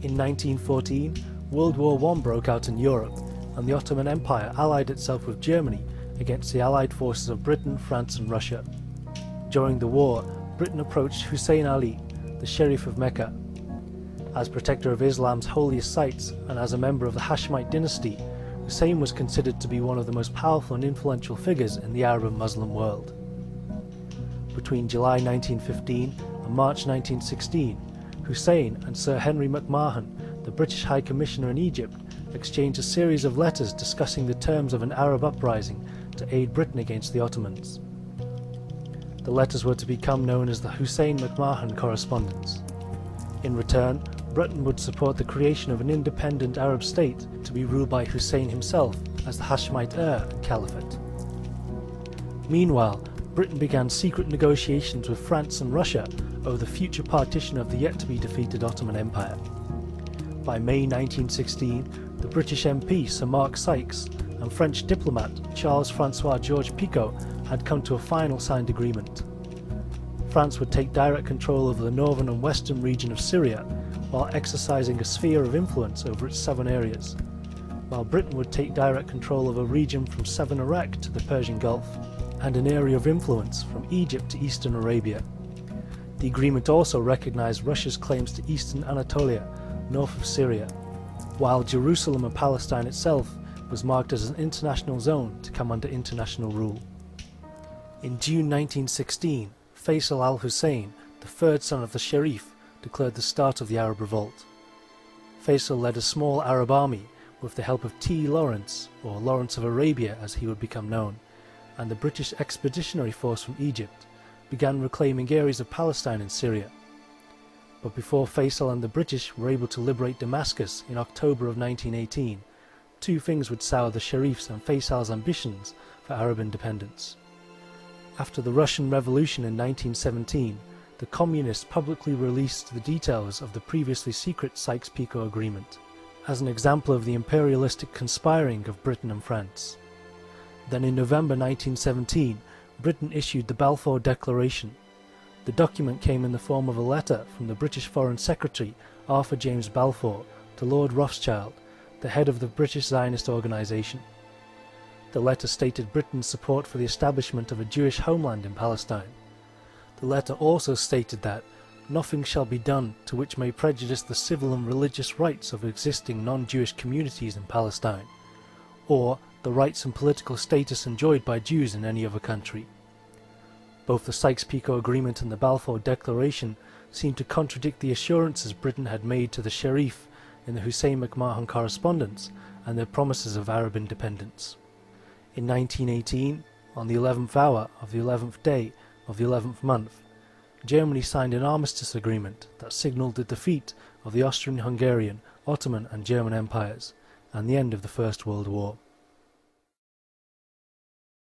In 1914, World War I broke out in Europe, and the Ottoman Empire allied itself with Germany against the allied forces of Britain, France and Russia. During the war, Britain approached Hussein Ali, the Sharif of Mecca. As protector of Islam's holiest sites and as a member of the Hashemite dynasty, Hussein was considered to be one of the most powerful and influential figures in the Arab and Muslim world. Between July 1915 and March 1916, Hussein and Sir Henry McMahon, the British High Commissioner in Egypt, exchanged a series of letters discussing the terms of an Arab uprising to aid Britain against the Ottomans. The letters were to become known as the Hussein-McMahon Correspondence. In return, Britain would support the creation of an independent Arab state to be ruled by Hussein himself as the Hashemite heir and caliphate. Meanwhile, Britain began secret negotiations with France and Russia over the future partition of the yet-to-be-defeated Ottoman Empire. By May 1916, the British MP Sir Mark Sykes and French diplomat Charles-François Georges Picot had come to a final signed agreement. France would take direct control over the northern and western region of Syria, while exercising a sphere of influence over its southern areas, while Britain would take direct control of a region from southern Iraq to the Persian Gulf, and an area of influence from Egypt to eastern Arabia. The agreement also recognized Russia's claims to eastern Anatolia, north of Syria, while Jerusalem and Palestine itself was marked as an international zone to come under international rule. In June 1916, Faisal al-Hussein, the third son of the Sharif, declared the start of the Arab revolt. Faisal led a small Arab army with the help of T. Lawrence, or Lawrence of Arabia as he would become known, and the British Expeditionary Force from Egypt, began reclaiming areas of Palestine and Syria. But before Faisal and the British were able to liberate Damascus in October of 1918, two things would sour the Sharif's and Faisal's ambitions for Arab independence. After the Russian Revolution in 1917, the Communists publicly released the details of the previously secret Sykes-Picot Agreement, as an example of the imperialistic conspiring of Britain and France. Then in November 1917, Britain issued the Balfour Declaration. The document came in the form of a letter from the British Foreign Secretary Arthur James Balfour to Lord Rothschild, the head of the British Zionist organisation. The letter stated Britain's support for the establishment of a Jewish homeland in Palestine. The letter also stated that nothing shall be done to which may prejudice the civil and religious rights of existing non-Jewish communities in Palestine, or the rights and political status enjoyed by Jews in any other country. Both the Sykes-Picot Agreement and the Balfour Declaration seemed to contradict the assurances Britain had made to the Sharif in the Hussein-McMahon Correspondence and their promises of Arab independence. In 1918, on the 11th hour of the 11th day of the 11th month, Germany signed an armistice agreement that signalled the defeat of the Austrian-Hungarian, Ottoman and German empires, and the end of the First World War.